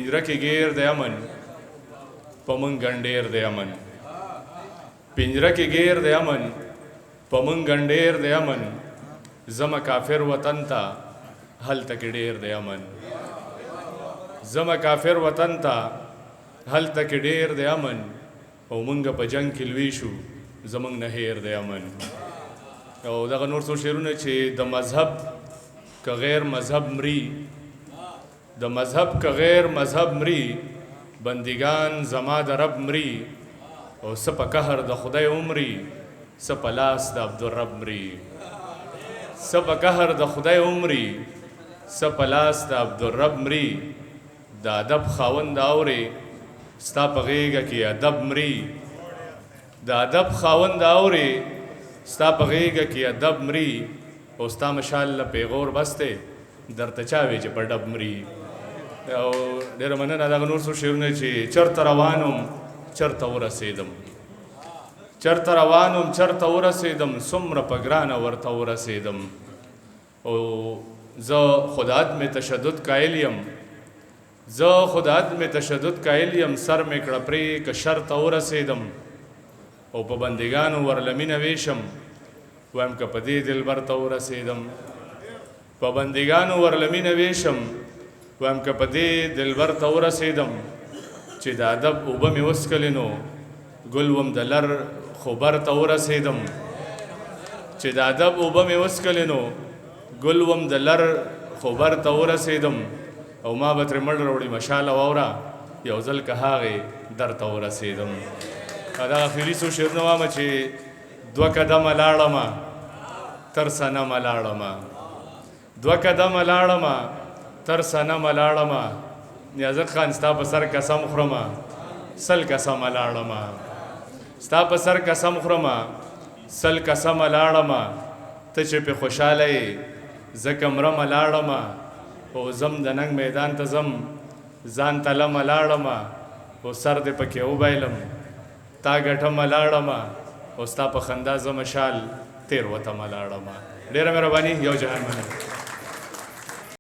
پنجره کې ګیر دی امن په مونږ ګنډیر دی امن پنجره کې ګیر دی امن په مونږ ګنډیر دی امن زما کافر وطن ته هلته کې ډیر دی امن زما کافر وطن ته هلته کې ډیر دی امن او مونږ په جنگ کې لوي شو زمونږ نه هیر دی امن او دغه نور څو شعرونه چې د مذهب که غیر مذهب مري د مذهب که غیر مذهب مري بندگان زما د رب مري او څه په قهر د خدای عمري څه په لاس د عبدالرب مري څه په قهر د خدای عمري څه په لاس د عبدالرب مري د ادب خاوند اورې ستا په غېږه کې ادب مري د ادب خاوند اورې ستا په غېږه کې ادب مري او ستا مشال له پیغور بسته درته چا وی چې په ډب مري او ډېره مننه دغه نور څو شعرونه چې چرته روانم چرته ورسېدم چرته روانم چرته ورسېدم څومره په ګرانه ورته ورسېدم او زه خود عدم تشدد قایل یم زه خود عدم تشدد قایل یم سر مې کړه پرې که شرته ورسېدم او په بندګانو ورلمینه ویشم وایم که په دې دلبر ته ورسېدم په بندګانو ورلمینه ویشم وایم که په دې دلبر ته ورسېدم چې د ادب اوبه مې وڅکلې نو ګل وم د لر خوبر ته ورسېدم چې د ادب اوبه مې وڅکلې نو ګل وم د لر خوبر ته ورسېدم او ما به ترې مړ راوړي مشاله واوره یو ځل که هغې در ته ورسېدم دا اخري څو شعرونه وامه چې دوه قدمه لاړمه تر صنمه لاړمه دوه قدمه لاړمه تر صنمه لاړمه نیازک خان ستا په سر قسم خورمه سل قسمه لاړمه ستا په سر قسم خورمه سل قسمه لاړمه ته چې پې خوشحاله یې زه کمرمه لاړمه او زم د ننګ میدان ته ځم ځان ته لمه لاړمه او سر دې پکې وبایلم تا ګټمه لاړمه او ستا په خندا زه مشال تیر وتمه لاړمه ډېره مهرباني یو جهان مننه